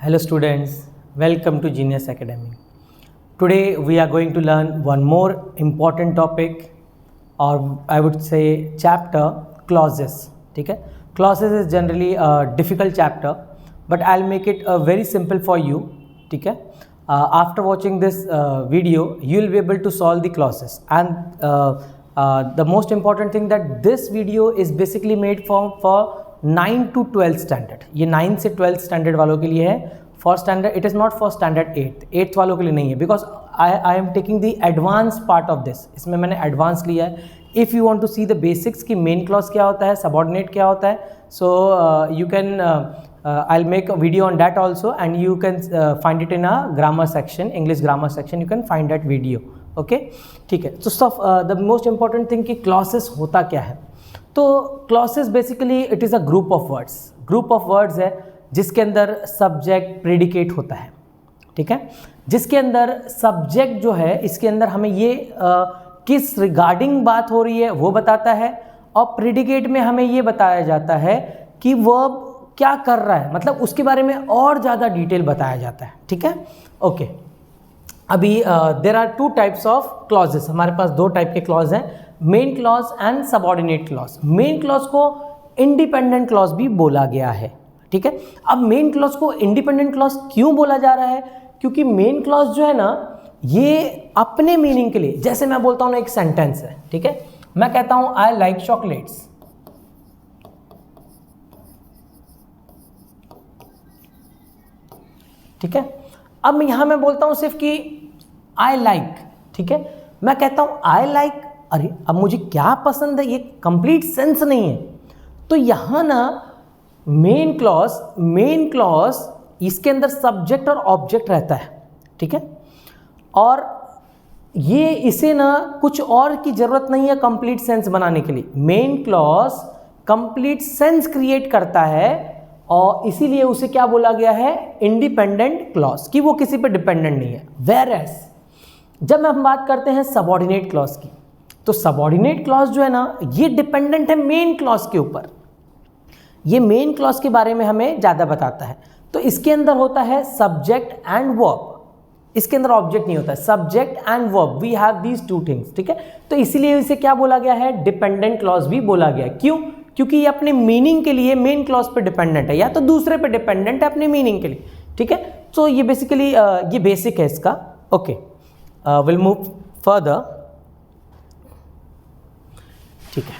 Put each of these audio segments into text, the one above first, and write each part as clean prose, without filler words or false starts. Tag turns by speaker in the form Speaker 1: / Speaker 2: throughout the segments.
Speaker 1: Hello students, welcome to Genius Academy. Today we are going to learn one more important topic, or I would say chapter, clauses. ठीक है, clauses is generally a difficult chapter, but I'll make it very simple for you. ठीक है, after watching this video, you will be able to solve the clauses. And the most important thing that this video is basically made for 9 to 12 standard. ये 9 से 12 standard वालों के लिए है. For standard it is not for standard 8th वालों के लिए नहीं है, because I am taking the advance part of this. इसमें मैंने एडवांस लिया है. If you want to see the basics की मेन क्लॉज क्या होता है, सबऑर्डिनेट क्या होता है, so you can I will make a video on that also and you can find it in a grammar section, English grammar section. You can find that video. Okay, ठीक है. तो the most important thing कि clauses होता क्या है. तो clauses basically it is a group of words. Group of words है जिसके अंदर सब्जेक्ट प्रेडिकेट होता है. ठीक है, जिसके अंदर सब्जेक्ट जो है इसके अंदर हमें ये किस रिगार्डिंग बात हो रही है वो बताता है, और प्रेडिकेट में हमें ये बताया जाता है कि वर्ब क्या कर रहा है, मतलब उसके बारे में और ज़्यादा डिटेल बताया जाता है. ठीक है, ओके. अभी there are 2 types of clauses. हमारे पास 2 टाइप के क्लॉज हैं, main clause and subordinate clause. Main clause को इंडिपेंडेंट क्लॉज भी बोला गया है. ठीक है, अब मेन क्लॉज को इंडिपेंडेंट क्लॉज क्यों बोला जा रहा है, क्योंकि मेन क्लॉज जो है ना ये अपने मीनिंग के लिए, जैसे मैं बोलता हूँ ना एक सेंटेंस है. ठीक है, मैं कहता हूँ आई लाइक चॉकलेट्स. ठीक है, अब यहां मैं बोलता हूं सिर्फ कि आई लाइक. ठीक है, मैं कहता हूं आई लाइक, अरे अब मुझे क्या पसंद है, ये कंप्लीट सेंस नहीं है. तो यहां ना मेन क्लॉज इसके अंदर सब्जेक्ट और ऑब्जेक्ट रहता है. ठीक है, और ये इसे ना कुछ और की जरूरत नहीं है कंप्लीट सेंस बनाने के लिए. Main clause complete sense create करता है, और इसीलिए उसे क्या बोला गया है, इंडिपेंडेंट क्लॉज, कि वो किसी पे डिपेंडेंट नहीं है. वेयरएज जब हम बात करते हैं सबऑर्डिनेट क्लॉज की, तो सबऑर्डिनेट क्लॉज जो है ना ये डिपेंडेंट है मेन क्लॉज के ऊपर. ये मेन क्लॉज के बारे में हमें ज़्यादा बताता है. तो इसके अंदर होता है सब्जेक्ट एंड वर्ब. इसके अंदर ऑब्जेक्ट नहीं होता है, subject and verb, we have these 2 things. ठीक है, तो इसीलिए इसे क्या बोला गया है, डिपेंडेंट क्लॉज भी बोला गया है. क्यों, क्योंकि ये अपने मीनिंग के लिए मेन क्लॉज पे डिपेंडेंट है, या तो दूसरे पे डिपेंडेंट है अपने मीनिंग के लिए. ठीक है, तो ये बेसिकली ये बेसिक है इसका. Okay, will move further. ठीक है,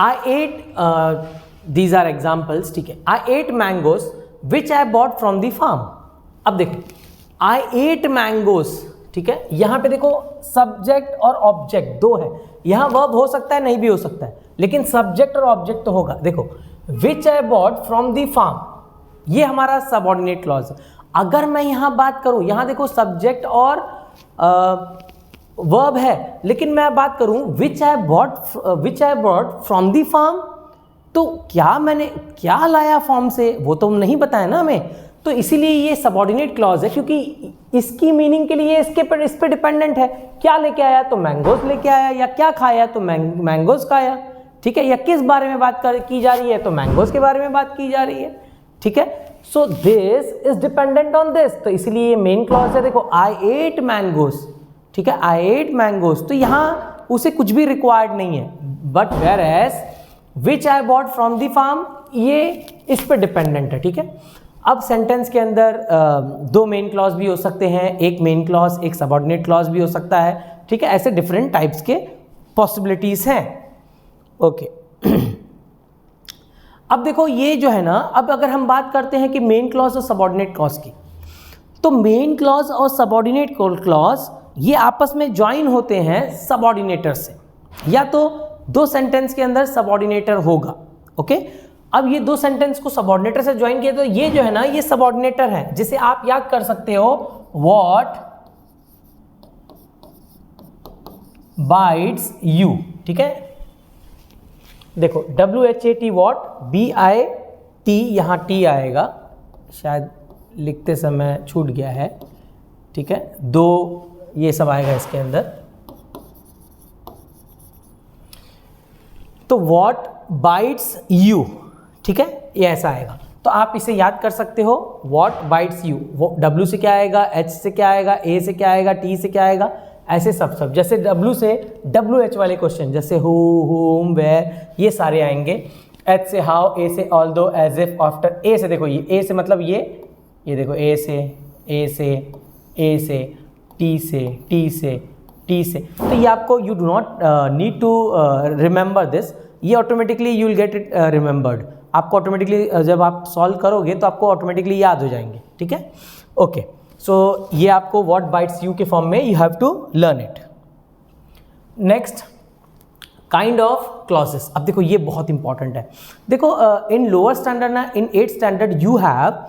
Speaker 1: I ate, these are examples. ठीक है, I ate mangoes which I bought from the farm. अब देखो आई एट मैंगोज. ठीक है, यहां पे देखो सब्जेक्ट और ऑब्जेक्ट 2 है. यहां वर्ब हो सकता है, नहीं भी हो सकता है, लेकिन सब्जेक्ट और ऑब्जेक्ट तो होगा. देखो which I bought from the farm, ये हमारा सबऑर्डिनेट क्लॉज है. अगर मैं यहां बात करूं, यहां देखो सब्जेक्ट और वर्ब है, लेकिन मैं बात करूं which I bought from the farm, तो मैंने क्या लाया फॉर्म से वो तो नहीं बताया ना हमें. तो इसीलिए ये सबऑर्डिनेट क्लॉज है, क्योंकि इसकी मीनिंग के लिए इस पे डिपेंडेंट है. क्या लेके आया, तो मैंगोज लेके आया, या क्या खाया तो मैंगोज खाया. ठीक है, या किस बारे में बात की जा रही है, तो मैंगोज के बारे में बात की जा रही है. ठीक है, so this is dependent on this, तो इसलिए ये मेन क्लॉज है. देखो आई एट मैंगोज. ठीक है, आई एट मैंगोज, तो यहां उसे कुछ भी रिक्वायर्ड नहीं है. But whereas which I bought from the farm, ये इस पे डिपेंडेंट है. ठीक है, अब सेंटेंस के अंदर 2 मेन क्लॉज भी हो सकते हैं, एक मेन क्लॉज एक सबऑर्डिनेट क्लॉज भी हो सकता है. ठीक है, ऐसे डिफरेंट टाइप्स के पॉसिबिलिटीज हैं. ओके, अब देखो ये जो है ना, अब अगर हम बात करते हैं कि मेन क्लॉज और सबऑर्डिनेट क्लॉज की, तो मेन क्लॉज और सबऑर्डिनेट क्लॉज ये आपस में ज्वाइन होते हैं सबऑर्डिनेटर से, या तो 2 सेंटेंस के अंदर सबऑर्डिनेटर होगा. ओके, अब ये 2 सेंटेंस को सबऑर्डिनेटर से ज्वाइन किया, तो ये जो है ना ये सबऑर्डिनेटर है, जिसे आप याद कर सकते हो व्हाट बाइट्स यू. ठीक है, देखो WHAT व्हाट, BIT, यहां T आएगा, शायद लिखते समय छूट गया है. ठीक है, 2 ये सब आएगा इसके अंदर. तो व्हाट बाइट्स यू. ठीक है, ये ऐसा आएगा. तो तो आप इसे याद कर सकते हो, व्हाट बाइट्स यू, वो W से क्या आएगा, H से क्या आएगा, A से क्या आएगा, T से क्या आएगा, ऐसे सब जैसे W से WH वाले क्वेश्चन जैसे हु, whom, where, ये सारे आएंगे। H से हाउ, A से although, as if, after. A से देखो ये A से मतलब ये देखो A से T से, तो ये आपको you do not need to remember this, ये automatically you will get it remembered. आपको ऑटोमेटिकली जब आप सॉल्व करोगे तो आपको ऑटोमेटिकली याद हो जाएंगे, ठीक है। ओके, सो ये आपको व्हाट बाइट्स यू के फॉर्म में you have to learn it. Next, kind of clauses. अब देखो ये बहुत इंपॉर्टेंट है। देखो इन लोअर स्टैंडर्ड ना, इन 8th standard you have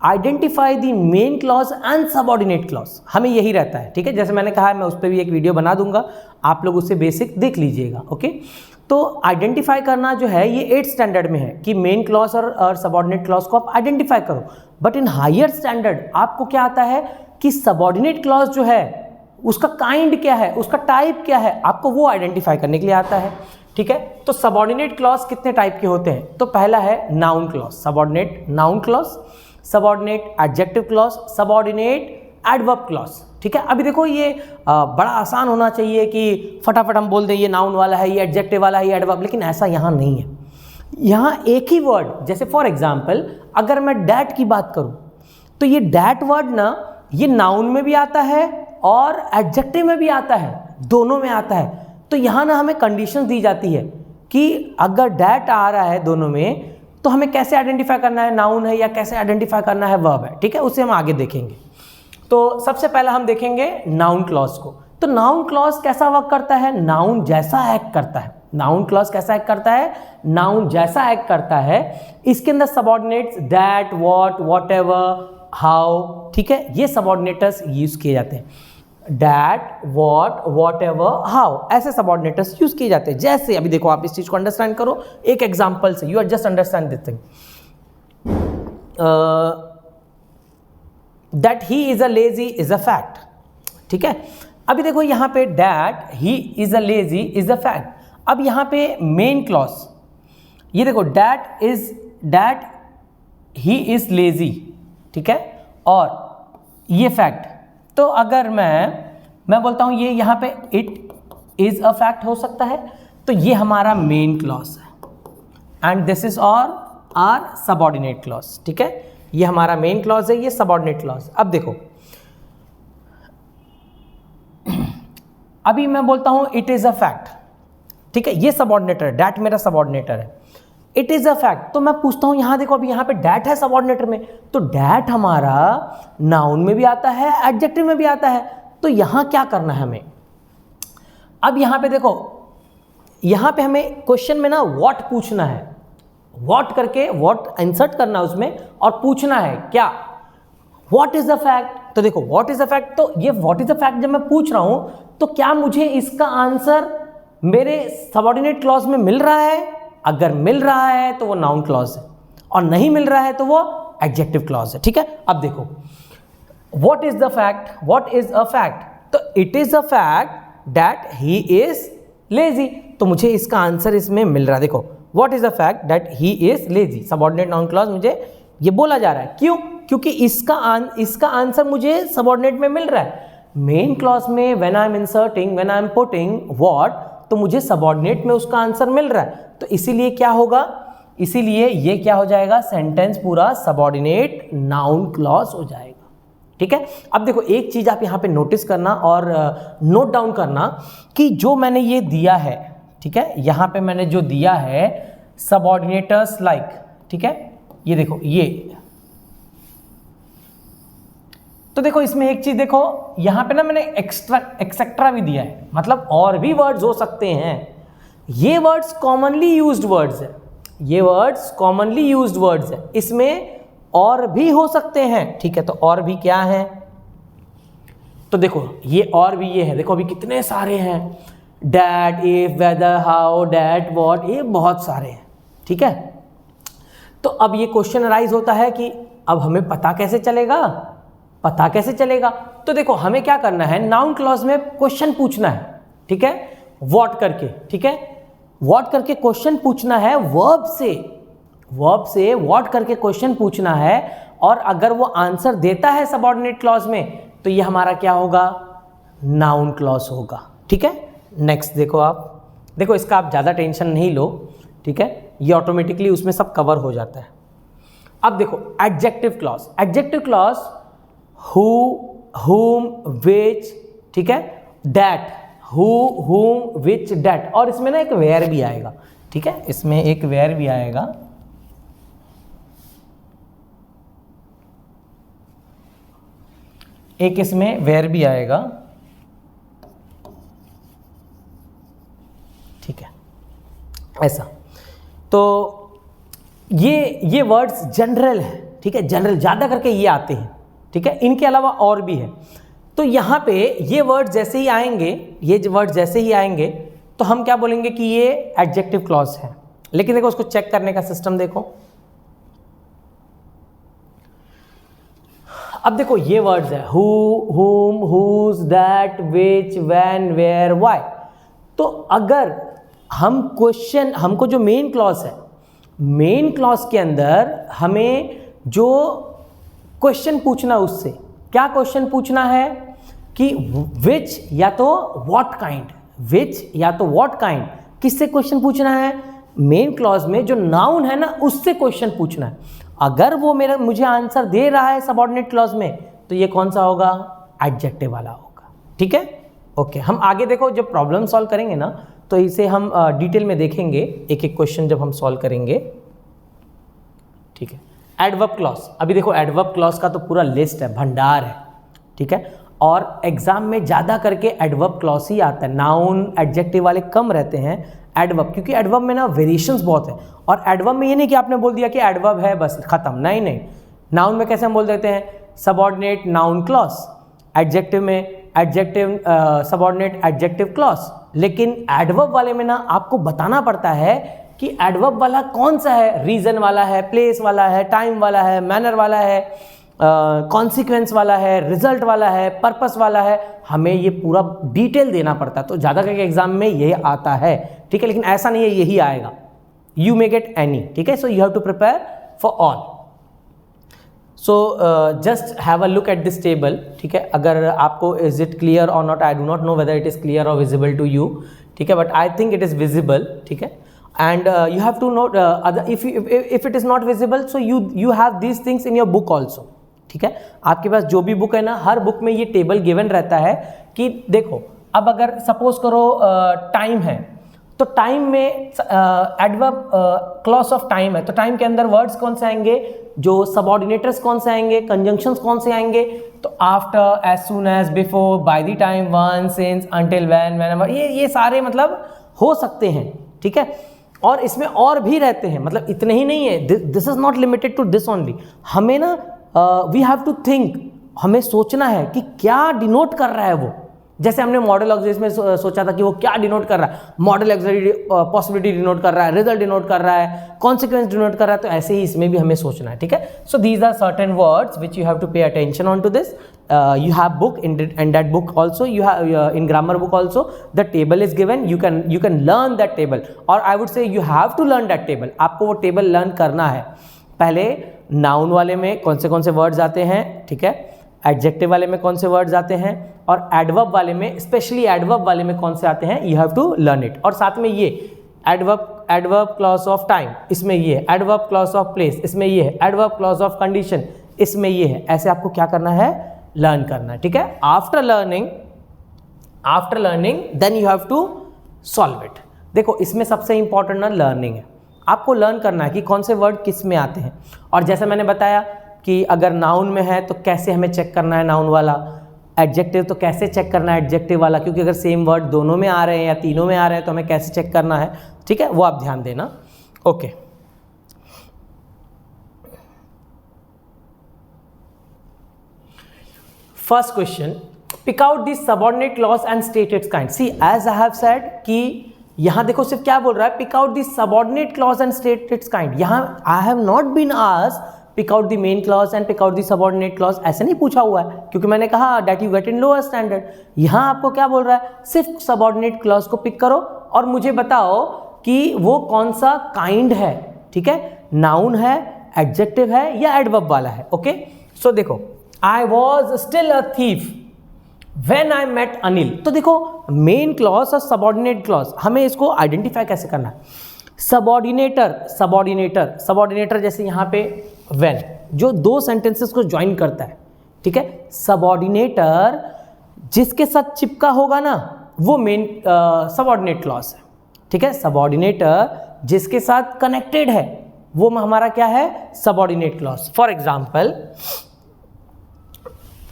Speaker 1: identify the main clause and subordinate clause, हमें यही रहता है, ठीक है। जैसे मैंने कहा है मैं उस पर भी एक वीडियो बना दूंगा, आप लोग उससे बेसिक देख लीजिएगा, ओके। तो आइडेंटिफाई करना जो है ये 8th स्टैंडर्ड में है कि मेन क्लॉज और सबऑर्डिनेट क्लॉज को आप आइडेंटिफाई करो। बट इन हायर स्टैंडर्ड आपको क्या आता है कि सबऑर्डिनेट क्लॉज जो है उसका काइंड क्या है, उसका टाइप क्या है, आपको वो आइडेंटिफाई करने के लिए आता है, ठीक है। तो सबऑर्डिनेट क्लॉज कितने टाइप के होते हैं, तो पहला है noun clause, subordinate noun clause, subordinate adjective clause, subordinate adverb clause, ठीक है। अभी देखो ये बड़ा आसान होना चाहिए कि फटाफट हम बोल दें ये नाउन वाला है, ये एडजेक्टिव वाला है, ये एडवर्ब, लेकिन ऐसा यहाँ नहीं है। यहाँ एक ही वर्ड, जैसे फॉर एग्जाम्पल अगर मैं डैट की बात करूँ तो ये डैट वर्ड ना ये नाउन में भी आता है और एडजेक्टिव में भी आता है, दोनों में आता है। तो यहाँ ना हमें कंडीशन दी जाती है कि अगर डैट आ रहा है दोनों में तो हमें कैसे आइडेंटिफाई करना है नाउन है या कैसे आइडेंटिफाई करना है वर्ब है, ठीक है, उसे हम आगे देखेंगे। तो सबसे पहला हम देखेंगे नाउन क्लॉज को। तो नाउन क्लॉज कैसा वर्क करता है, नाउन जैसा एक्ट करता है। नाउन क्लॉज कैसा एक्ट करता है, नाउन जैसा एक्ट करता है। इसके अंदर subordinates that, what, whatever, how, ठीक है, ये सबऑर्डिनेटर्स यूज किए जाते हैं। डैट, व्हाट, व्हाटएवर, हाउ, ऐसे सबऑर्डिनेटर्स यूज किए जाते हैं। जैसे अभी देखो आप इस चीज को अंडरस्टैंड करो एक एग्जांपल से, you are just understand this thing. That he is a lazy is a fact, ठीक है। अभी देखो यहाँ पे that he is a lazy is a fact. अब यहाँ पे मेन क्लॉज, ये देखो डैट ही इज लेजी, ठीक है, और ये फैक्ट। तो अगर मैं बोलता हूँ ये यहाँ पे इट इज अ फैक्ट हो सकता है, तो ये हमारा मेन क्लॉज है and this is our subordinate clause, ठीक है। ये हमारा मेन क्लॉज है, ये सबऑर्डिनेट क्लॉज। अब देखो अभी मैं बोलता हूँ इट इज अ फैक्ट, ठीक है, ये सबऑर्डिनेटर है, डैट मेरा सबऑर्डिनेटर है, इट इज अ फैक्ट। तो मैं पूछता हूं यहां देखो अभी यहां पे डैट है सबऑर्डिनेटर में, तो डैट हमारा नाउन में भी आता है एडजेक्टिव में भी आता है। तो यहां क्या करना है हमें, अब यहां पे देखो यहां पे हमें क्वेश्चन में ना व्हाट पूछना है, व्हाट करके व्हाट इंसर्ट करना है उसमें और पूछना है क्या, व्हाट इज द फैक्ट। तो देखो व्हाट इज द फैक्ट, तो ये व्हाट इज द फैक्ट जब मैं पूछ रहा हूं तो क्या मुझे इसका आंसर मेरे सबऑर्डिनेट क्लॉज में मिल रहा है। अगर मिल रहा है तो वो नाउन क्लॉज है और नहीं मिल रहा है तो वो एडजेक्टिव क्लॉज है, ठीक है। अब देखो what is the fact, what is a fact, तो it is a fact that he is lazy, तो मुझे इसका आंसर इसमें मिल रहा है। देखो what is the fact that he is lazy, subordinate noun clause मुझे ये बोला जा रहा है, क्यों, क्योंकि इसका आंसर मुझे सबऑर्डिनेट में मिल रहा है। मेन क्लॉज में when I am inserting, when I am putting what, तो मुझे सबऑर्डिनेट में उसका आंसर मिल रहा है, तो इसीलिए क्या होगा, इसीलिए ये क्या हो जाएगा, सेंटेंस पूरा सबऑर्डिनेट नाउन क्लॉज हो जाएगा, ठीक है। अब देखो एक चीज आप यहाँ पे नोटिस करना और नोट डाउन करना कि जो मैंने ये दिया है, ठीक है, यहाँ पे मैंने जो दिया है सबऑर्डिनेटर्स लाइक, ठीक है, ये देखो ये, तो देखो इसमें एक चीज देखो यहां पे ना मैंने एक्सेट्रा भी दिया है, मतलब और भी वर्ड्स हो सकते हैं। ये वर्ड्स कॉमनली यूज्ड वर्ड्स है, ये वर्ड्स कॉमनली यूज्ड वर्ड्स है, इसमें और भी हो सकते हैं, ठीक है। तो और भी क्या है, तो देखो ये और भी ये है, देखो अभी कितने सारे हैं, that, if, whether, how, that, what, ये बहुत सारे हैं, ठीक है। तो अब ये क्वेश्चन अराइज होता है कि अब हमें पता कैसे चलेगा, पता कैसे चलेगा। तो देखो हमें क्या करना है, नाउन क्लॉज में क्वेश्चन पूछना है, ठीक है, व्हाट करके, ठीक है, व्हाट करके क्वेश्चन पूछना है वर्ब से, वर्ब से व्हाट करके क्वेश्चन पूछना है और अगर वो आंसर देता है सबऑर्डिनेट क्लॉज में तो ये हमारा क्या होगा, नाउन क्लॉज होगा। ठीक है, नेक्स्ट देखो आप, देखो इसका आप ज़्यादा टेंशन नहीं लो, ठीक है, ये ऑटोमेटिकली उसमें सब कवर हो जाता है। अब देखो adjective clause, adjective clause who, whom, which, ठीक है, that, who, whom, which, that, और इसमें ना एक वेयर भी आएगा। ठीक है, इसमें एक वेयर भी आएगा, एक इसमें वेयर भी आएगा। ठीक है, ऐसा। तो ये वर्ड्स जनरल है, ठीक है, जनरल ज़्यादा करके ये आते हैं। ठीक है, इनके अलावा और भी है। तो यहाँ पे ये वर्ड जैसे ही आएंगे, ये वर्ड जैसे ही आएंगे तो हम क्या बोलेंगे कि ये एडजेक्टिव क्लॉज है। लेकिन देखो उसको चेक करने का सिस्टम देखो। अब देखो ये वर्ड्स है who, whom, whose, that, which, when, where, why. तो अगर हम क्वेश्चन, हमको जो मेन क्लॉज है, मेन क्लॉज के अंदर हमें जो क्वेश्चन पूछना, उससे क्या क्वेश्चन पूछना है कि विच या तो व्हाट काइंड, विच या तो व्हाट काइंड, किससे क्वेश्चन पूछना है, मेन क्लॉज में जो नाउन है ना उससे क्वेश्चन पूछना है। अगर वो मुझे आंसर दे रहा है सबऑर्डिनेट क्लॉज में तो ये कौन सा होगा, एडजेक्टिव वाला होगा। ठीक है, ओके। हम आगे देखो जब प्रॉब्लम सॉल्व करेंगे ना तो इसे हम डिटेल में देखेंगे, एक एक क्वेश्चन जब हम सॉल्व करेंगे। ठीक है, एडवर्ब क्लॉज, अभी देखो एडवर्ब क्लॉज का तो पूरा लिस्ट है, भंडार है। ठीक है, और एग्जाम में ज़्यादा करके एडवर्ब क्लॉज ही आता है, नाउन एडजेक्टिव वाले कम रहते हैं। एडवर्ब, क्योंकि एडवर्ब में ना वेरिएशंस बहुत है, और एडवर्ब में ये नहीं कि आपने बोल दिया कि एडवर्ब है बस खत्म, नहीं नहीं। नाउन में कैसे हम बोल देते हैं, सबऑर्डिनेट नाउन क्लॉज, एडजेक्टिव में एडजेक्टिव सबऑर्डिनेट एडजेक्टिव क्लॉज। लेकिन एडवर्ब वाले में ना आपको बताना पड़ता है कि एडवर्ब वाला कौन सा है, रीजन वाला है, प्लेस वाला है, टाइम वाला है, मैनर वाला है, कॉन्सिक्वेंस वाला है, रिजल्ट वाला है, पर्पस वाला है। हमें ये पूरा डिटेल देना पड़ता है, तो ज़्यादा करके एग्जाम में ये आता है। ठीक है, लेकिन ऐसा नहीं है यही आएगा, यू मे गेट एनी। ठीक है, so you have to prepare for all. So just have a look at this table. ठीक है, अगर आपको इज इट क्लियर और not, I do not know whether it is clear और visible to you. ठीक है, but I think it is visible. ठीक है, and you have to note if it is not visible, so you have these things in your book also. ठीक है, आपके पास जो भी बुक है ना, हर बुक में ये टेबल गिवन रहता है कि देखो अब अगर सपोज करो टाइम है तो टाइम में एडवर्ब क्लॉज ऑफ टाइम है, तो टाइम के अंदर वर्ड्स कौन से आएंगे, जो सबऑर्डिनेटर्स कौन से आएंगे, कंजंक्शंस कौन से आएंगे, तो after, as soon as, before, by the time, once, since, until, when, whenever, ये सारे मतलब हो सकते हैं। ठीक है, और इसमें और भी रहते हैं, मतलब इतने ही नहीं है, this is not limited to this only. हमें ना वी हैव टू थिंक, हमें सोचना है कि क्या डिनोट कर रहा है वो। जैसे हमने मॉडल ऑक्सिलरी में सोचा था कि वो क्या डिनोट कर रहा है, मॉडल ऑक्सिलरी पॉसिबिलिटी डिनोट कर रहा है, रिजल्ट डिनोट कर रहा है, कॉन्सिक्वेंस डिनोट कर रहा है, तो ऐसे ही इसमें भी हमें सोचना है। ठीक है, so these are certain words which you have to pay attention on to this. You have book in that book also, you have in grammar book also the table is given, you can learn that table, or I would say you have to learn that table। आपको वो table learn करना है। पहले noun वाले में कौन से words आते हैं, ठीक है, एडजेक्टिव वाले में कौन से वर्ड्स आते हैं, और एडवर्ब वाले में, स्पेशली एडवर्ब वाले में कौन से आते हैं, you have to learn it. और साथ में ये एडवर्ब क्लॉज ऑफ टाइम, इसमें ये है, एडवर्ब क्लॉज ऑफ प्लेस, इसमें ये है, एडवर्ब क्लॉज ऑफ कंडीशन, इसमें ये है। ऐसे आपको क्या करना है, लर्न करना है। ठीक है, after learning then you have to solve it. देखो इसमें सबसे इंपॉर्टेंट ना लर्निंग है, आपको लर्न करना है कि कौन से वर्ड किस में आते हैं। और जैसे मैंने बताया कि अगर नाउन में है तो कैसे हमें चेक करना है नाउन वाला, एडजेक्टिव तो कैसे चेक करना है एडजेक्टिव वाला, क्योंकि अगर सेम वर्ड दोनों में आ रहे हैं या तीनों में आ रहे हैं तो हमें कैसे चेक करना है। ठीक है, वो आप ध्यान देना। Okay, first question, pick out the subordinate clause and state its kind. See as I have said कि यहां देखो सिर्फ क्या बोल रहा है, pick out the subordinate clause and state its kind. यहां I have not been asked pick out the main clause and pick out the subordinate clause, ऐसे नहीं पूछा हुआ है, क्योंकि मैंने कहा that you get in lower standard. यहां आपको क्या बोल रहा है, सिर्फ सबऑर्डिनेट क्लॉज को पिक करो और मुझे बताओ कि वो कौन सा काइंड है। ठीक है, नाउन है, एडजेक्टिव है या एडवर्ब वाला है। ओके, सो देखो, I was still a thief when I met Anil. तो देखो मेन क्लॉज और सबऑर्डिनेट क्लॉज, हमें इसको आइडेंटिफाई कैसे करना है। सबऑर्डिनेटर जैसे यहाँ पे व्हेन, जो दो सेंटेंसेस को ज्वाइन करता है, ठीक है। सबऑर्डिनेटर जिसके साथ चिपका होगा ना, वो मेन सबऑर्डिनेट क्लॉज है, ठीक है। सबऑर्डिनेटर जिसके साथ कनेक्टेड है, वो हमारा क्या है, subordinate clause. For example,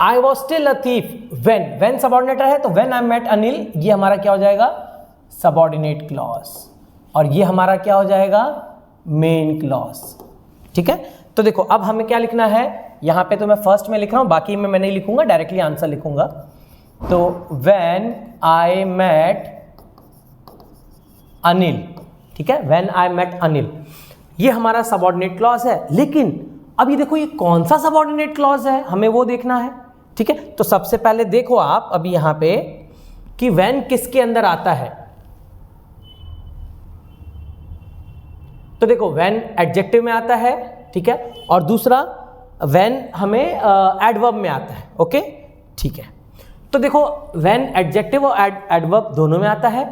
Speaker 1: I was still a thief when subordinator है, तो व्हेन आई मेट अनिल, ये हमारा क्या हो जाएगा, सबऑर्डिनेट क्लॉज, और ये हमारा क्या हो जाएगा, मेन क्लॉज, ठीक है। तो देखो अब हमें क्या लिखना है, यहाँ पे तो मैं फर्स्ट में लिख रहा हूँ, बाकी में मैं नहीं लिखूंगा, डायरेक्टली आंसर लिखूंगा। तो व्हेन आई मेट अनिल, ठीक है, व्हेन आई मेट अनिल, ये हमारा सबऑर्डिनेट क्लॉज है। लेकिन अब ये देखो, ये कौन सा सबऑर्डिनेट क्लॉज है, हमें वो देखना है, ठीक है। तो सबसे पहले देखो आप अभी यहाँ पे कि व्हेन किसके अंदर आता है। तो देखो व्हेन एडजेक्टिव में आता है, ठीक है, और दूसरा व्हेन हमें एडवर्ब में आता है। ओके, ठीक है। तो देखो व्हेन एडजेक्टिव और एडवर्ब दोनों में आता है।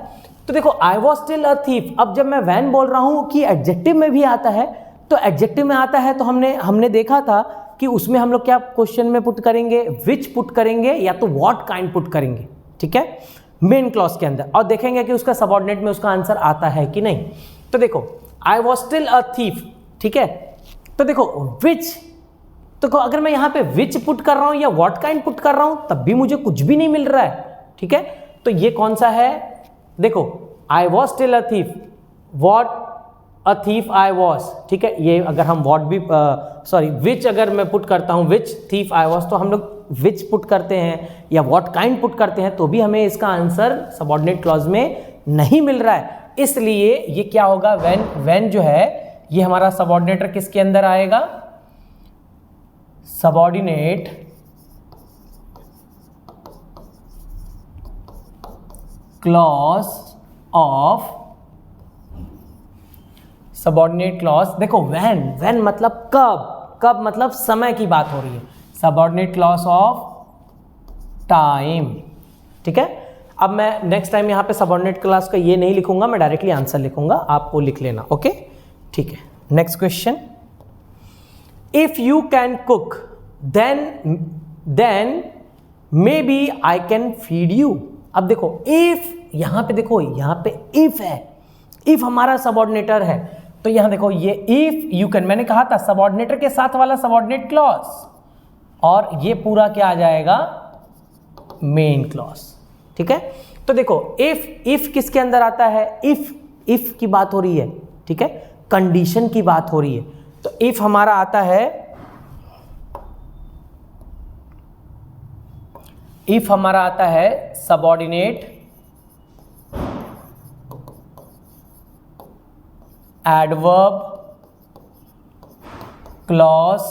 Speaker 1: तो देखो I was still a thief, अब जब मैं व्हेन बोल रहा हूं कि एडजेक्टिव में भी आता है, तो एडजेक्टिव में आता है तो हमने देखा था कि उसमें हम लोग क्या क्वेश्चन में पुट करेंगे, विच पुट करेंगे या तो व्हाट काइंड पुट करेंगे, ठीक है, मेन क्लॉज के अंदर, और देखेंगे कि उसका सबऑर्डिनेट में उसका आंसर आता है कि नहीं। तो देखो I was still a thief, ठीक है। तो देखो विच, तो अगर मैं यहाँ पे विच पुट कर रहा हूँ या व्हाट काइंड पुट कर रहा हूँ, तब भी मुझे कुछ भी नहीं मिल रहा है, ठीक है। तो ये कौन सा है, देखो I was still a thief, what a thief I was, ठीक है। ये अगर हम व्हाट भी विच अगर मैं पुट करता हूँ, विच थीफ आई वॉज, तो हम लोग विच पुट करते हैं या व्हाट काइंड पुट करते हैं, तो भी हमें इसका आंसर सबऑर्डिनेट क्लॉज में नहीं मिल रहा है। इसलिए ये क्या होगा, व्हेन जो है ये हमारा सबऑर्डिनेटर किसके अंदर आएगा, subordinate clause of, subordinate clause, देखो व्हेन मतलब कब मतलब समय की बात हो रही है, सबऑर्डिनेट क्लॉज ऑफ टाइम, ठीक है। अब मैं नेक्स्ट टाइम यहाँ पे सबऑर्डिनेट क्लॉज का ये नहीं लिखूंगा, मैं डायरेक्टली आंसर लिखूंगा, आप वो लिख लेना। ओके, ठीक है। Next question, if you can cook then maybe I can feed you. अब देखो इफ, यहाँ पे देखो, यहाँ पे इफ है, इफ हमारा सबऑर्डिनेटर है, तो यहाँ देखो ये इफ यू कैन, मैंने कहा था सबऑर्डिनेटर के साथ वाला सबऑर्डिनेट क्लॉज, और ये पूरा क्या आ जाएगा, मेन क्लॉज, ठीक है। तो देखो इफ किसके अंदर आता है, इफ की बात हो रही है, ठीक है, कंडीशन की बात हो रही है। तो इफ हमारा आता है, इफ हमारा आता है सबऑर्डिनेट एडवर्ब क्लॉज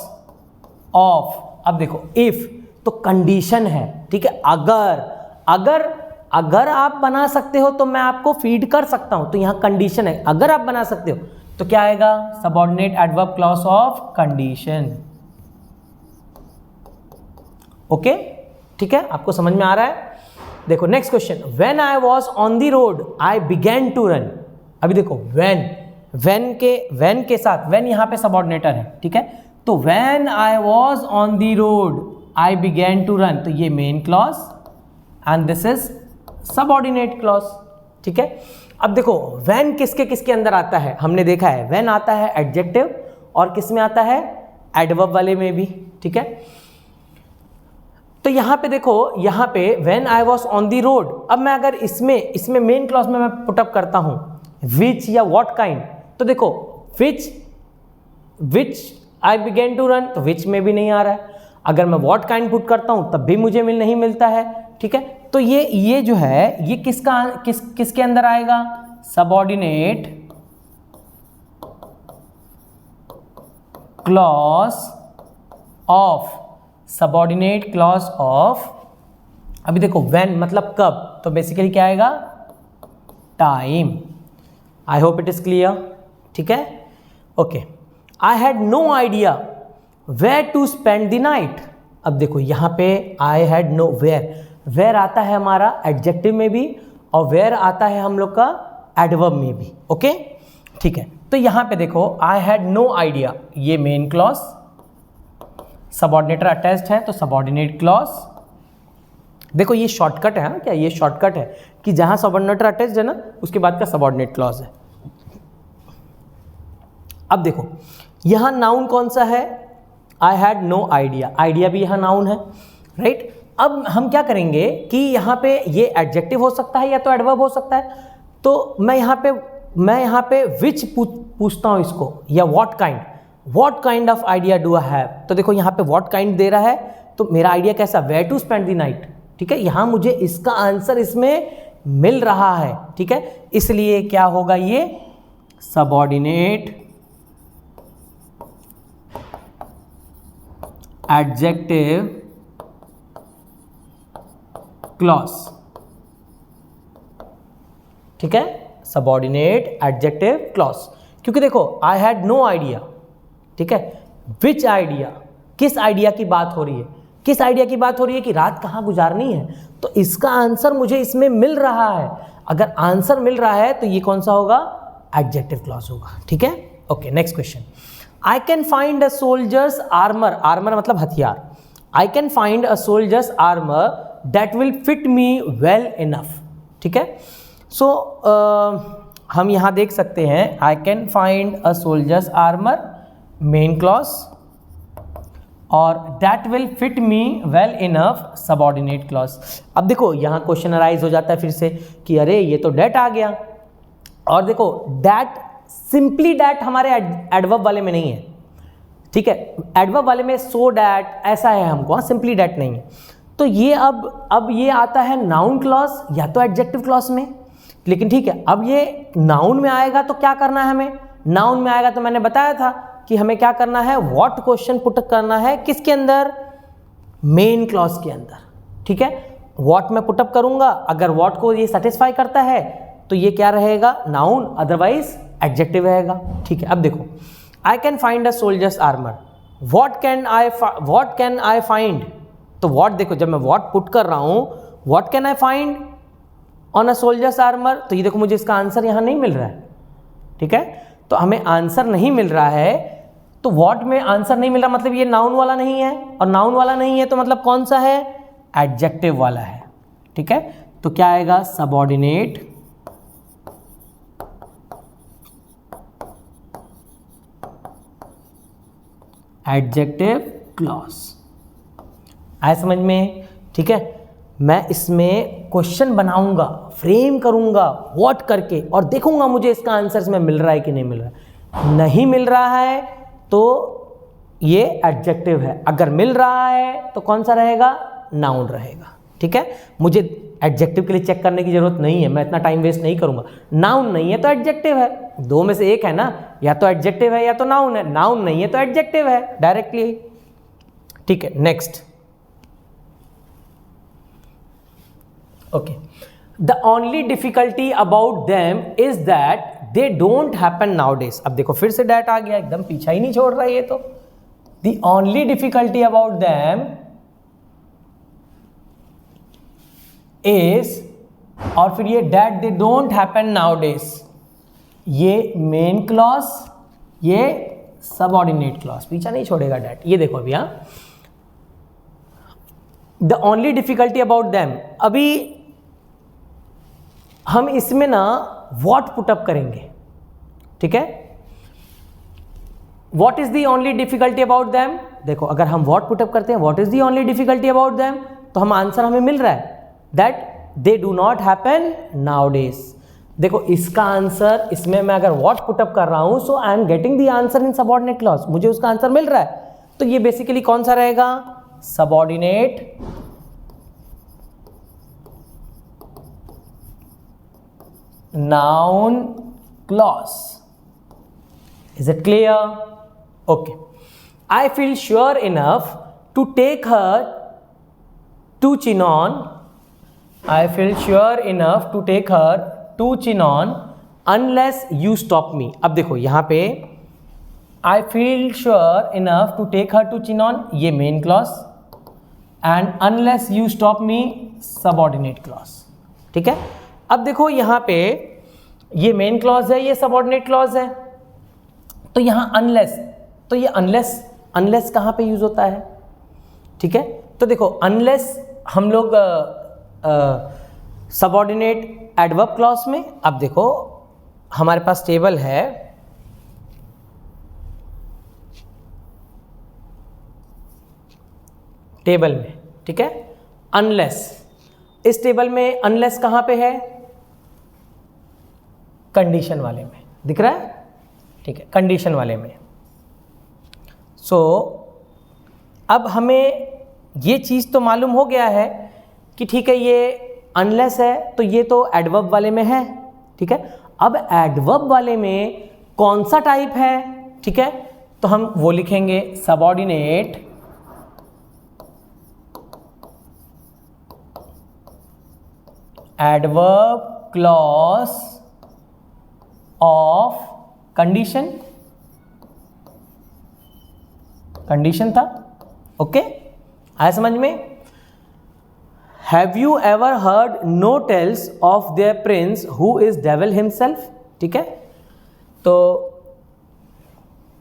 Speaker 1: ऑफ। अब देखो इफ तो कंडीशन है, ठीक है। अगर आप बना सकते हो तो मैं आपको फीड कर सकता हूं, तो यहां कंडीशन है, अगर आप बना सकते हो तो क्या आएगा, subordinate adverb clause of condition. Okay, ठीक है, आपको समझ में आ रहा है। देखो next question, when I was on the road I began to run. अभी देखो व्हेन के साथ, व्हेन यहां पे सबऑर्डिनेटर है, ठीक है। तो when I was on the road I began to run, तो ये main clause and this is subordinate clause, ठीक है। अब देखो व्हेन किसके अंदर आता है, हमने देखा है व्हेन आता है एडजेक्टिव, और किस में आता है, एडवर्ब वाले में भी, ठीक है। तो यहाँ पे देखो, यहाँ पे when I was on the road, अब मैं अगर इसमें मेन क्लॉज में मैं पुटअप करता हूँ विच या व्हाट काइंड, तो देखो which I began to run, तो विच में भी नहीं आ रहा है। अगर मैं व्हाट काइंड पुट करता हूँ तब भी मुझे नहीं मिलता है, ठीक है। तो ये जो है ये किसके अंदर आएगा, subordinate clause of, subordinate clause of. अभी देखो व्हेन मतलब कब, तो बेसिकली क्या आएगा, time. I hope it is clear, ठीक है। Okay, I had no idea where to spend the night. अब देखो यहाँ पे आई हैड नो, वेयर आता है हमारा एडजेक्टिव में भी और वेयर आता है हम लोग का एडवर्ब में भी। ओके ठीक है, तो यहाँ पे देखो आई हैड नो आइडिया, ये मेन क्लॉज, सबऑर्डिनेटर अटैच्ड है तो सबऑर्डिनेट क्लॉज। देखो ये शॉर्टकट है, क्या ये शॉर्टकट है कि जहां सबऑर्डिनेटर अटैच्ड है ना उसके बाद का सबऑर्डिनेट क्लॉज है। अब देखो यहां नाउन कौन सा है, I had no idea, idea भी यहां नाउन है, राइट। अब हम क्या करेंगे कि यहाँ पे ये एडजेक्टिव हो सकता है या तो एडवर्ब हो सकता है, तो मैं यहाँ पे विच पूछता हूँ इसको, या what kind of idea do I have. तो देखो यहाँ पे व्हाट काइंड दे रहा है, तो मेरा आइडिया कैसा, where to spend the night. ठीक है, यहाँ मुझे इसका आंसर इसमें मिल रहा है। ठीक है, इसलिए क्या होगा, ये सबऑर्डिनेट एडजेक्टिव क्लॉज। ठीक है, सबऑर्डिनेट एडजेक्टिव क्लॉज, क्योंकि देखो आई हैड नो आइडिया। ठीक है, विच आइडिया, किस आइडिया की बात हो रही है, किस आइडिया की बात हो रही है कि रात कहाँ गुजारनी है, तो इसका आंसर मुझे इसमें मिल रहा है। अगर आंसर मिल रहा है तो ये कौन सा होगा, एडजेक्टिव क्लॉज होगा। ठीक है, okay next question, I can find a soldier's armour, armour मतलब हथियार, I can find a soldier's armour that will fit me well enough. ठीक है, सो हम यहाँ देख सकते हैं I can find a soldier's armour main clause और that will fit me well enough subordinate clause. अब देखो यहाँ क्वेश्चन अराइज हो जाता है फिर से कि अरे ये तो डेट आ गया, और देखो डेट सिंपली डेट हमारे एडवर्ब वाले में नहीं है। ठीक है, एडवर्ब वाले में सो डेट ऐसा है हमको, सिंपली डेट नहीं है। तो ये अब ये आता है नाउन क्लॉज या तो एडजेक्टिव क्लॉज में, लेकिन ठीक है अब ये नाउन में आएगा तो क्या करना है हमें, नाउन में आएगा तो मैंने बताया था कि हमें क्या करना है, व्हाट क्वेश्चन पुट करना है, किसके अंदर, मेन क्लॉज के अंदर। ठीक है, व्हाट मैं पुटअप करूंगा, अगर व्हाट को ये सेटिस्फाई करता है तो ये क्या रहेगा, नाउन, अदरवाइज एडजेक्टिव रहेगा। ठीक है, अब देखो आई can find a soldier's armour, what can I find, तो व्हाट देखो जब मैं व्हाट पुट कर रहा हूं, what can I find on a soldier's armour, तो ये देखो मुझे इसका आंसर यहां नहीं मिल रहा है। ठीक है, तो हमें आंसर नहीं मिल रहा है, तो व्हाट में आंसर नहीं मिल रहा मतलब ये नाउन वाला नहीं है, और नाउन वाला नहीं है तो मतलब कौन सा है, एडजेक्टिव वाला है। ठीक है, तो क्या आएगा, सबऑर्डिनेट एडजेक्टिव क्लॉज। आया समझ में। ठीक है, मैं इसमें क्वेश्चन बनाऊंगा, फ्रेम करूंगा व्हाट करके, और देखूंगा मुझे इसका आंसर इसमें मिल रहा है कि नहीं मिल रहा है। नहीं मिल रहा है तो ये एडजेक्टिव है, अगर मिल रहा है तो कौन सा रहेगा, नाउन रहेगा। ठीक है, मुझे एडजेक्टिव के लिए चेक करने की जरूरत नहीं है, मैं इतना टाइम वेस्ट नहीं करूंगा। नाउन नहीं है तो एडजेक्टिव है, दो में से एक है ना, या तो एडजेक्टिव है या तो नाउन है, नाउन नहीं है तो एडजेक्टिव है डायरेक्टली। ठीक है, next, okay, the only difficulty about them is that they don't happen now days. अब देखो फिर से डैट आ गया, एकदम पीछा ही नहीं छोड़ रहा है ये तो। The only difficulty about them is, और फिर ये that they don't happen now days, ये मेन क्लॉज, ये सबऑर्डिनेट क्लॉज, पीछा नहीं छोड़ेगा डैट। ये देखो अभी, हाँ, the only difficulty about them, अभी हम इसमें ना व्हाट पुटअप करेंगे। ठीक है, what is the only difficulty about them, देखो अगर हम व्हाट पुटअप करते हैं what is the only difficulty about them, तो हम आंसर हमें मिल रहा है that they do not happen now days. देखो इसका आंसर, इसमें मैं अगर व्हाट पुटअप कर रहा हूं so I am getting the answer in subordinate clause, मुझे उसका आंसर मिल रहा है, तो ये बेसिकली कौन सा रहेगा, subordinate noun clause. Is it clear? Okay, I feel sure enough to take her to Chinon. I feel sure enough to take her to Chinon unless you stop me. अब देखो यहाँ पे I feel sure enough to take her to Chinon, ये main clause, and unless you stop me subordinate clause. ठीक है, अब देखो यहाँ पे ये मेन क्लॉज है, ये सबऑर्डिनेट क्लॉज है, तो यहाँ अनलेस, तो ये अनलेस कहाँ पे यूज होता है? ठीक है, तो देखो अनलेस हम लोग सबऑर्डिनेट एडवर्ब क्लॉज में, अब देखो हमारे पास टेबल है, टेबल में, ठीक है, अनलेस, इस टेबल में अनलेस कहाँ पे है? कंडीशन वाले में, दिख रहा है? ठीक है, कंडीशन वाले में। सो अब हमें ये चीज़ तो मालूम हो गया है कि ठीक है ये अनलेस है, तो ये तो एडवर्ब वाले में है। ठीक है, अब एडवर्ब वाले में कौन सा टाइप है? ठीक है, तो हम वो लिखेंगे subordinate adverb clause of condition, condition था। ओके, आया समझ में? Have you ever heard no tales of their prince who is devil himself? ठीक है, तो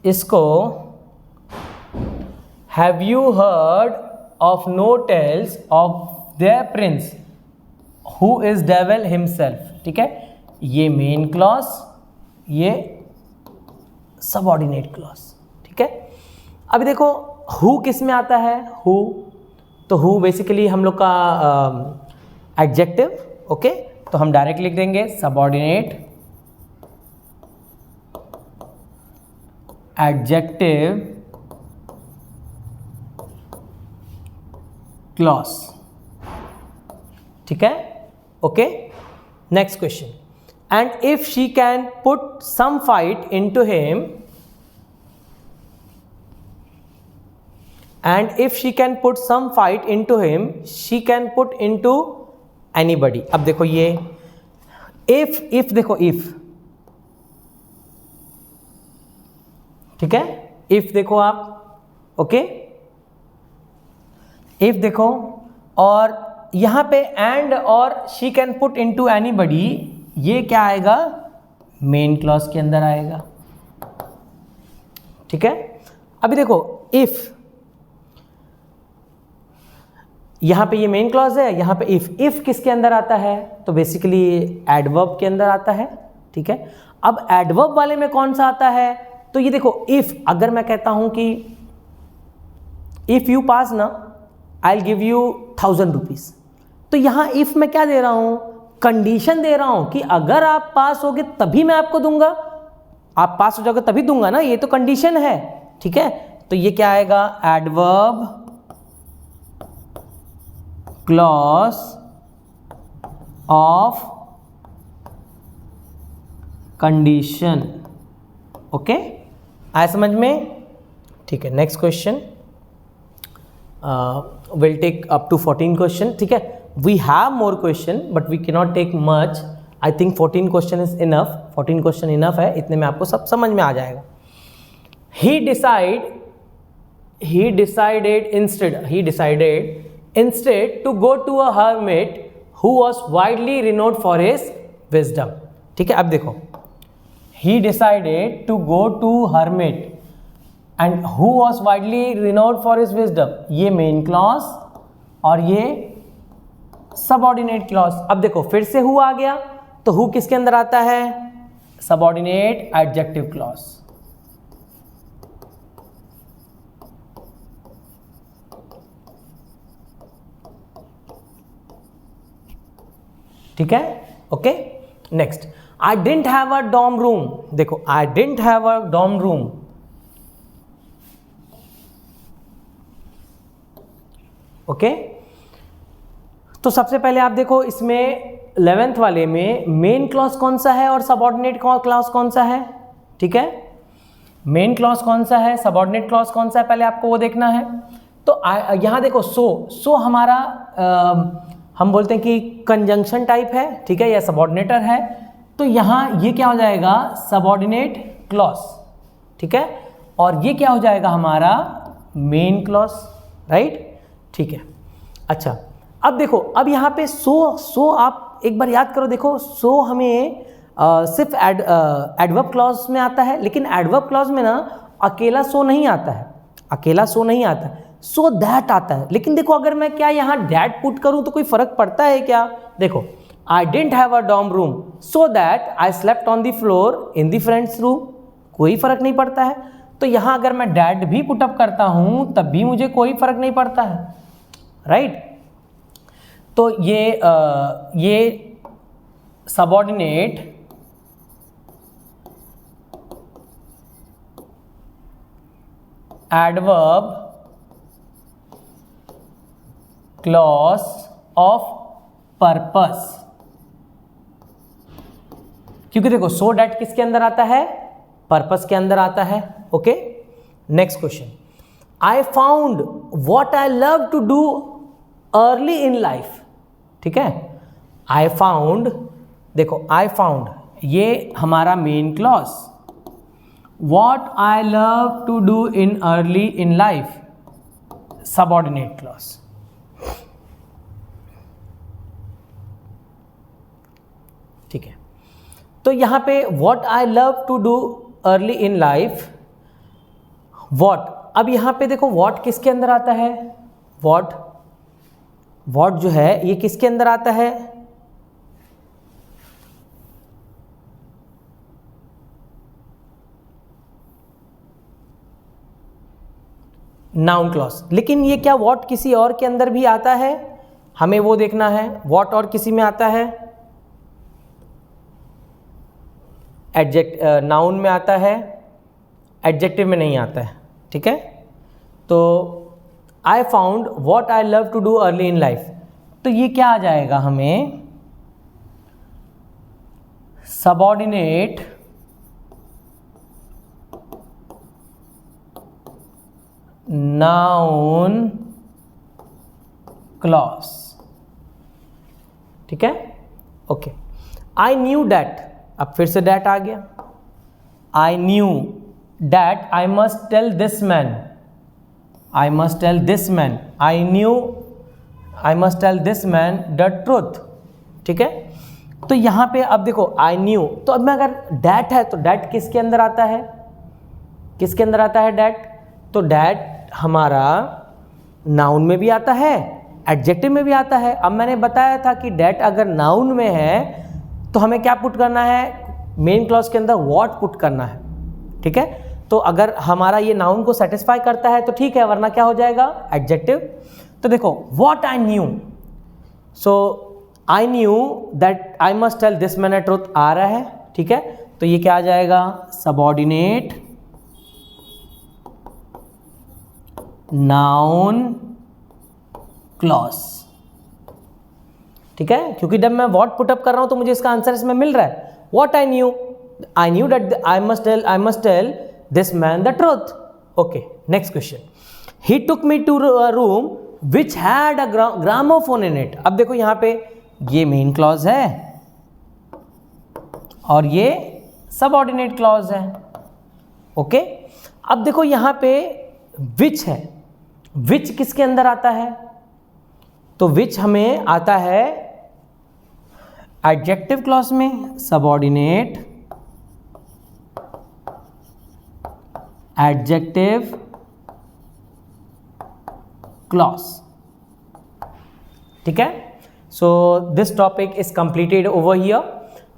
Speaker 1: इसको have you heard of no tales of their prince who is devil himself? ठीक है, ये मेन क्लॉज, ये सबऑर्डिनेट क्लॉज। ठीक है, अभी देखो हु किस में आता है? हु, तो हु बेसिकली हम लोग का एडजेक्टिव। ओके, तो हम डायरेक्ट लिख देंगे सबऑर्डिनेट एडजेक्टिव क्लॉज। ठीक है, okay, next question, and if she can put some fight into him, and if she can put some fight into him, she can put into anybody। अब देखो ये if देखो if, ठीक है, if देखो आप, ओके, if देखो, और यहाँ पे and और she can put into anybody, ये क्या आएगा? मेन क्लॉज के अंदर आएगा। ठीक है, अभी देखो if, यहाँ पे ये मेन क्लॉज है, यहाँ पे इफ किसके अंदर आता है? तो बेसिकली एडवर्ब के अंदर आता है। ठीक है, अब एडवर्ब वाले में कौन सा आता है? तो ये देखो इफ, अगर मैं कहता हूं कि इफ यू पास ना I will give you 1000 rupees, तो यहां इफ मैं क्या दे रहा हूं? कंडीशन दे रहा हूं कि अगर आप पास होगे तभी मैं आपको दूंगा, आप पास हो जाओगे तभी दूंगा ना, ये तो कंडीशन है। ठीक है, तो ये क्या आएगा? Adverb clause of condition. Okay, आया समझ में? ठीक है, next question, will take up to 14 question. ठीक है, we have more question but we can not take much, I think 14 question is enough, 14 question enough है, इतने में आपको सब समझ में आ जाएगा। he decided instead to go to a hermit who was widely renowned for his wisdom। ठीक है, अब देखो he decided to go to hermit and who was widely renowned for his wisdom, ये मेन क्लॉज और ये subordinate clause. अब देखो फिर से who आ गया, तो who किसके अंदर आता है? Subordinate adjective clause. ठीक है, okay, next, I didn't have a dorm room. देखो I didn't have a dorm room, okay, तो सबसे पहले आप देखो इसमें 11th वाले में मेन क्लॉज कौन सा है और सबऑर्डिनेट क्लॉज कौन सा है? ठीक है, मेन क्लॉज कौन सा है, सबऑर्डिनेट क्लॉज कौन सा है, पहले आपको वो देखना है। तो यहां देखो सो हमारा हम बोलते हैं कि कंजंक्शन टाइप है, ठीक है, या सबऑर्डिनेटर है, तो यहाँ ये क्या हो जाएगा? Subordinate clause. ठीक है, और ये क्या हो जाएगा हमारा मेन क्लॉज, राइट। ठीक है, अच्छा अब देखो, अब यहाँ पे सो आप एक बार याद करो, देखो सो हमें सिर्फ एडवर्ब क्लॉज में आता है, लेकिन एडवर्ब क्लॉज में ना अकेला सो नहीं आता है, अकेला सो नहीं आता है, सो दैट आता है। लेकिन देखो अगर मैं क्या यहाँ डैट पुट करूँ तो कोई फर्क पड़ता है क्या? देखो, I didn't have a dorm room so that I slept on the floor in the friend's room, कोई फर्क नहीं पड़ता है। तो यहाँ अगर मैं डैट भी पुटअप करता हूँ तब भी मुझे कोई फर्क नहीं पड़ता है, राइट। तो ये subordinate adverb clause of purpose, क्योंकि देखो सो डैट किसके अंदर आता है? पर्पस के अंदर आता है। Okay, next question, I found what I love to do early in life. ठीक है, आई फाउंड, देखो आई फाउंड ये हमारा main clause, what I love to do in early in life subordinate clause. ठीक है, तो यहां पे what I love to do early in life, what, अब यहां पे देखो व्हाट किसके अंदर आता है? व्हाट जो है ये किसके अंदर आता है? Noun clause. लेकिन ये क्या व्हाट किसी और के अंदर भी आता है? हमें वो देखना है, व्हाट और किसी में आता है? नाउन में आता है, एडजेक्टिव में नहीं आता है। ठीक है, तो I found what I love to do early in life, तो ये क्या आ जाएगा हमें? Subordinate noun clause. ठीक है, ओके। आई न्यू डैट, अब फिर से डैट आ गया। I knew that I must tell this man, I must tell this man, I knew I must tell this man the truth. ठीक है, तो यहाँ पे अब देखो आई न्यू, तो अब मैं अगर डैट है तो डैट किसके अंदर आता है? किसके अंदर आता है डैट? तो डैट हमारा नाउन में भी आता है, एडजेक्टिव में भी आता है। अब मैंने बताया था कि डैट अगर नाउन में है तो हमें क्या पुट करना है? मेन क्लॉज के अंदर व्हाट पुट करना है। ठीक है, तो अगर हमारा ये नाउन को सेटिस्फाई करता है तो ठीक है, वरना क्या हो जाएगा? एडजेक्टिव। तो देखो what I knew, so I knew that I must tell this man the truth आ रहा है। ठीक है, तो ये क्या आ जाएगा? Subordinate noun clause. ठीक है, क्योंकि जब मैं व्हाट पुटअप कर रहा हूं तो मुझे इसका आंसर इसमें मिल रहा है। What I knew that I must tell this man the truth. Okay, next question, he took me to a room which had a gramophone in it. अब देखो यहाँ पे ये मेन क्लॉज है और ये सबऑर्डिनेट क्लॉज है। ओके, अब देखो यहाँ पे विच है, विच किसके अंदर आता है? तो विच हमें आता है एडजेक्टिव क्लॉज में, सबऑर्डिनेट एडजेक्टिव क्लॉज। ठीक है, so this topic is completed over here.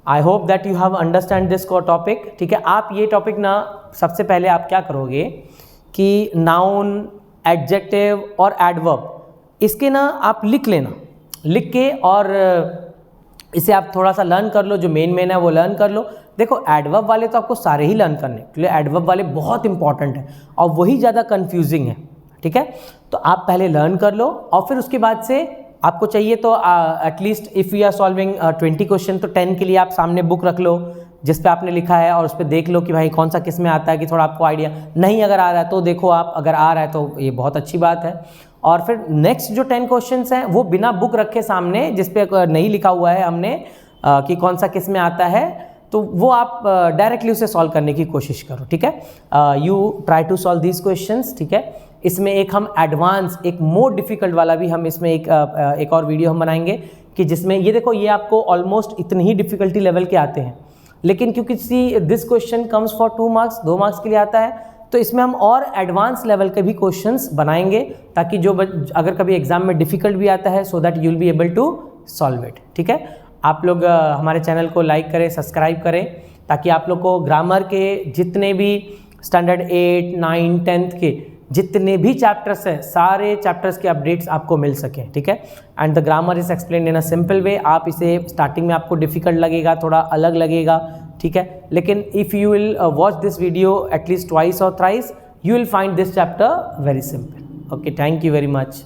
Speaker 1: I hope that you have understand this topic. ठीक है, आप ये टॉपिक ना सबसे पहले आप क्या करोगे कि नाउन, एडजेक्टिव और एडवर्ब इसके ना आप लिख लेना, लिख के और इसे आप थोड़ा सा लर्न कर लो, जो मेन है वो लर्न कर लो। देखो एडवर्ब वाले तो आपको सारे ही लर्न करने, क्योंकि एडवर्ब वाले बहुत इंपॉर्टेंट है और वही ज़्यादा कन्फ्यूजिंग है। ठीक है, तो आप पहले लर्न कर लो और फिर उसके बाद से आपको चाहिए तो at least if you are solving 20 question तो 10 के लिए आप सामने बुक रख लो जिस पे आपने लिखा है और उस पर देख लो कि भाई कौन सा किस में आता है, कि थोड़ा आपको आइडिया नहीं अगर आ रहा है तो देखो आप, अगर आ रहा है तो ये बहुत अच्छी बात है। और फिर नेक्स्ट जो 10 क्वेश्चंस हैं वो बिना बुक रखे सामने, जिस पे नहीं लिखा हुआ है हमने कि कौन सा किस में आता है, तो वो आप डायरेक्टली उसे सॉल्व करने की कोशिश करो, ठीक है। You try to solve these questions, ठीक है। इसमें एक हम एडवांस, एक मोर डिफिकल्ट वाला भी हम इसमें एक और वीडियो हम बनाएंगे कि जिसमें ये देखो, ये आपको ऑलमोस्ट इतनी ही डिफिकल्टी लेवल के आते हैं, लेकिन क्योंकि this question comes for 2 marks, 2 marks के लिए आता है, तो इसमें हम और एडवांस लेवल के भी क्वेश्चंस बनाएंगे ताकि जो अगर कभी एग्जाम में डिफिकल्ट भी आता है so that you will be able to solve it, ठीक है। आप लोग हमारे चैनल को लाइक करें, सब्सक्राइब करें, ताकि आप लोग को ग्रामर के जितने भी स्टैंडर्ड 8, 9, 10th के जितने भी चैप्टर्स हैं, सारे चैप्टर्स के अपडेट्स आपको मिल सकें, ठीक है। And the grammar is explain in a simple way. आप इसे स्टार्टिंग में आपको डिफिकल्ट लगेगा, थोड़ा अलग लगेगा, ठीक है, लेकिन if you will watch this video at least twice और thrice, you will find this chapter very simple. Okay, thank you very much.